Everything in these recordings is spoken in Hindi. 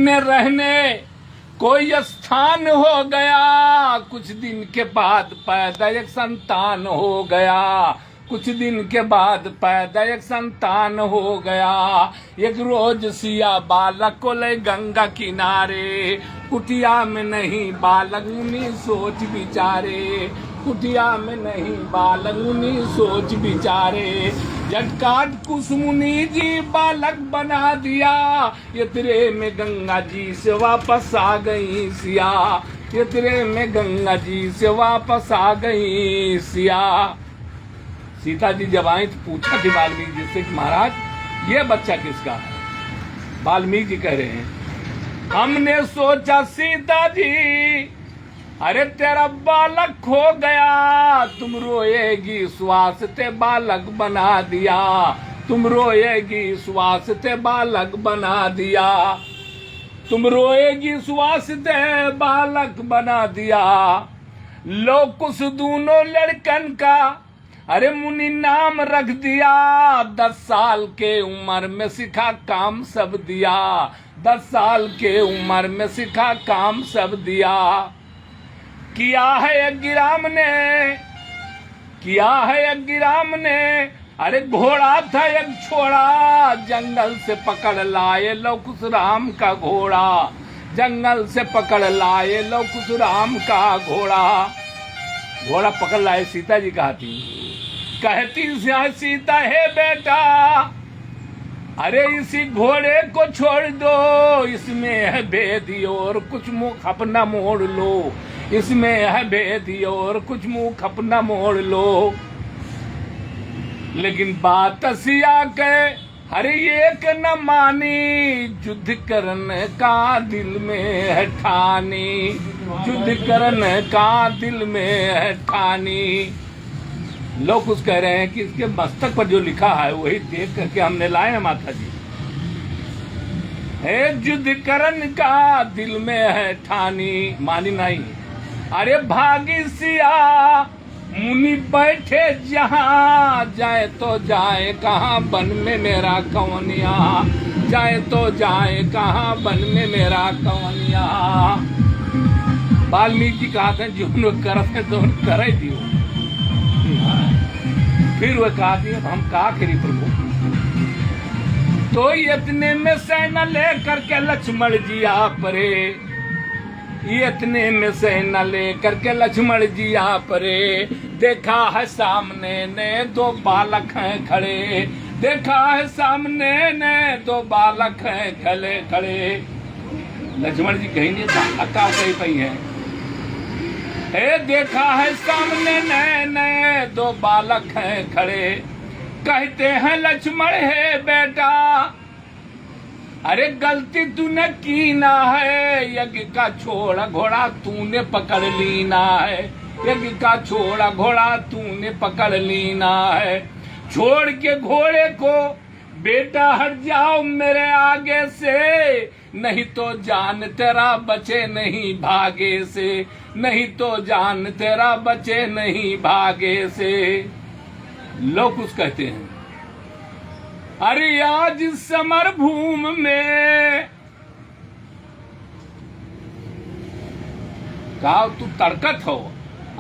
अपने रहने कोई स्थान हो गया, कुछ दिन के बाद पैदा एक संतान हो गया, कुछ दिन के बाद पैदा एक संतान हो गया। एक रोज सिया बालक को ले गंगा किनारे, कुटिया में नहीं बालक मुनि सोच विचारे, कुटिया में नहीं बालक मुनि सोच विचारे। झटकाट कुसमुनि जी बालक बना दिया, इतरे में गंगा जी से वापस आ गई सिया, इतरे में गंगा जी से वापस आ गई सिया। सीता जी जब आई तो पूछा थी वाल्मीकि जी से कि महाराज ये बच्चा किसका है? वाल्मीकि जी कह रहे हैं हमने सोचा सीता जी अरे तेरा बालक खो गया, तुम रोएगी श्वास ते बालक बना दिया, तुम रोएगी श्वास ते बालक बना दिया, तुम रोएगी श्वास ते बालक बना दिया। लो कुछ दोनों लड़कन का अरे मुनि नाम रख दिया, 10 साल के उम्र में सिखा काम सब दिया, 10 साल के उम्र में सिखा काम सब दिया। किया है यज्ञराम ने, किया है यज्ञराम ने, अरे घोड़ा था एक छोड़ा, जंगल से पकड़ लाए लौकुश राम का घोड़ा, जंगल से पकड़ लाए लौकुश राम का घोड़ा। घोड़ा पकड़ लाए सीता जी कहती सीता है बेटा अरे इसी घोड़े को छोड़ दो, इसमें है भेद और कुछ मुंह अपना मोड़ लो, इसमें है भेद और कुछ मुंह अपना मोड़ लो। लेकिन बात सिया के हर एक न मानी, युद्ध करने का दिल में है ठानी, युद्ध करने का दिल में है ठानी। लोग कुछ कह रहे हैं कि इसके मस्तक पर जो लिखा है वही देख करके हमने लाए हैं माता जी। है युद्ध करन का दिल में है ठानी, मानी नहीं। अरे भागी सिया मुनि बैठे जहाँ, जाए तो जाए कहाँ बन में मेरा कवनिया, जाए तो जाए कहाँ बन में मेरा कवनिया। वाल्मीकि जी कहा था जो करते तो कर दियो, फिर वह कहा कि हम का करी प्रभु। तो इतने में सेना लेकर के लक्ष्मण जी आ परे, इतने में सेना लेकर के लक्ष्मण जी आ परे। देखा है सामने ने 2 बालक हैं खड़े, देखा है सामने ने 2 बालक हैं खड़े खड़े। लक्ष्मण जी कहीं नहीं बालक का कहीं पई है, देखा है सामने नए 2 बालक हैं खड़े। कहते हैं लक्ष्मण है बेटा अरे गलती तूने की ना है, यज्ञ का छोड़ा घोड़ा तूने पकड़ लीना है, यज्ञ का छोड़ा घोड़ा तूने पकड़ लीना है। छोड़ के घोड़े को बेटा हट जाओ मेरे आगे से, नहीं तो जान तेरा बचे नहीं भागे से, नहीं तो जान तेरा बचे नहीं भागे से। लोग कुछ कहते हैं अरे आज समर भूमि में कहा तू तड़कत हो,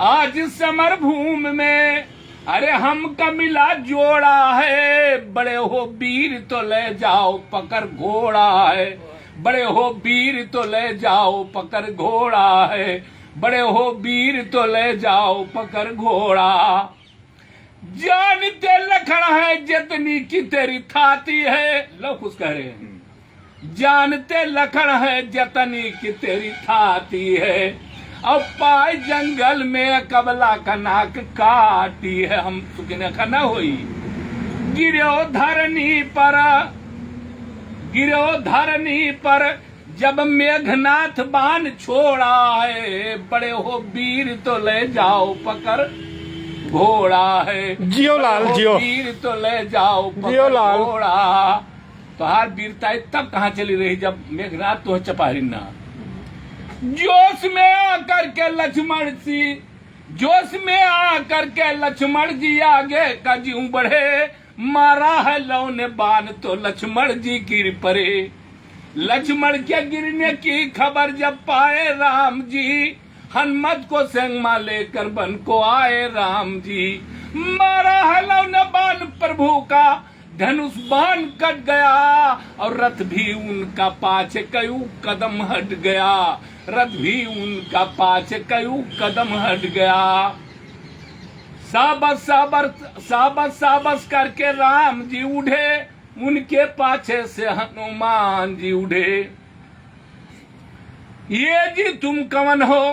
आज समर भूमि में अरे हमका मिला जोड़ा है, बड़े हो वीर तो ले जाओ पकड़ घोड़ा है, बड़े हो वीर तो ले जाओ पकड़ घोड़ा है, बड़े हो वीर तो ले जाओ पकड़ घोड़ा। जानते लखन है जितनी की तेरी थाती है, लोग कुछ कह रहे हैं जानते लखन है जितनी की तेरी थाती है, अब पाए जंगल में कबला का नाक काटी है, हम सुखने का न हुई। गिरो धरनी पर, गिरो धरनी पर जब मेघनाथ बाण छोड़ा है, बड़े हो वीर तो ले जाओ पकड़ घोड़ा है, जियो लाल जियो वीर तो ले जाओ पकड़ घोड़ा। तो हर वीरता तब कहाँ चली रही जब मेघनाथ तो चपाही ना। जोश में आकर के लक्ष्मण जी, जोश में आकर के लक्ष्मण जी आगे का जीव बढ़े, मारा है लौ ने बाण तो लक्ष्मण जी गिर पड़े, लक्ष्मण के गिरने की खबर जब पाए राम जी, हनुमत को संग में लेकर वन को आए राम जी। मारा हलौना बाण प्रभु का, धनुष बाण कट गया, और रथ भी उनका पाछे कयू कदम हट गया, रथ भी उनका पाछे कयू कदम हट गया। साबस साबस साबस साबस करके राम जी उठे, उनके पाछे से हनुमान जी उठे। ये जी तुम कौन हो,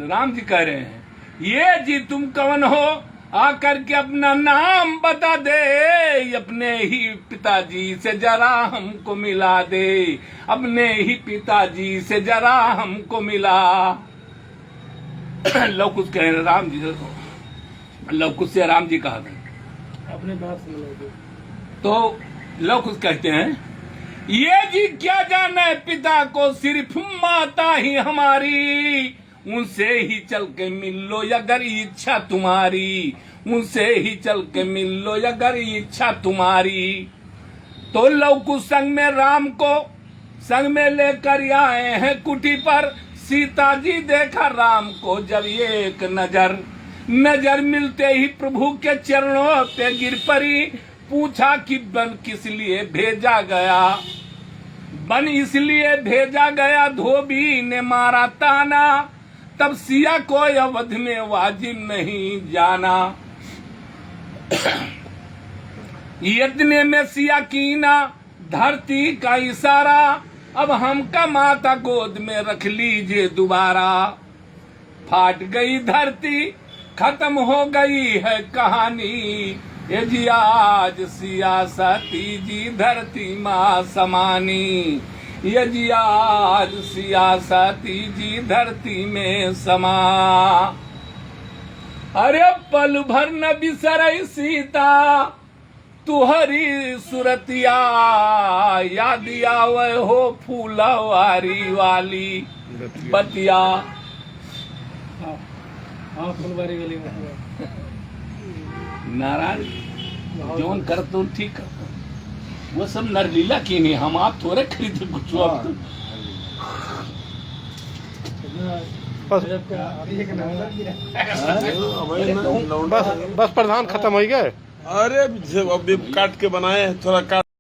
राम जी कह रहे हैं, ये जी तुम कौन हो, आकर के अपना नाम बता दे, अपने ही पिताजी से जरा हमको मिला दे, अपने ही पिताजी से जरा हमको मिला। लोग कुछ कह रहे राम जी, लोग कुछ से राम जी कहा अपने बात से तो लोग कुछ कहते हैं, ये जी क्या जाने पिता को, सिर्फ माता ही हमारी, उनसे ही चल के मिल लो अगर इच्छा तुम्हारी, उनसे ही चल के मिल लो अगर इच्छा तुम्हारी। तो लवकुश संग में राम को संग में लेकर आए हैं कुटी पर, सीता जी देखा राम को जब एक नजर, नजर मिलते ही प्रभु के चरणों पे गिर पड़ी, पूछा कि बन किस लिए भेजा गया, बन इसलिए भेजा गया, धोबी ने मारा ताना, तब सिया को अवध में वाजिब नहीं जाना। इतने में सिया कीना धरती का इशारा, अब हमका माता गोद में रख लीजिए दोबारा। फाट गई धरती, खत्म हो गई है कहानी, ये जी आज सियासती जी धरती माँ समानी, ये जी आज सियासती जी धरती में समा। अरे पल भर न बिसरई सीता, तुहरी सुरतिया, याद आवे हो फूलवारी वाली बतिया। हाँ फुलवारी वाली नारायण जोन कर तो ठीक है, वो सब नरलीला की नहीं, हम आप थोड़े खरीदे कुछ वक्त। बस प्रधान खत्म हो गए। अरे अब काट के बनाए, थोड़ा काट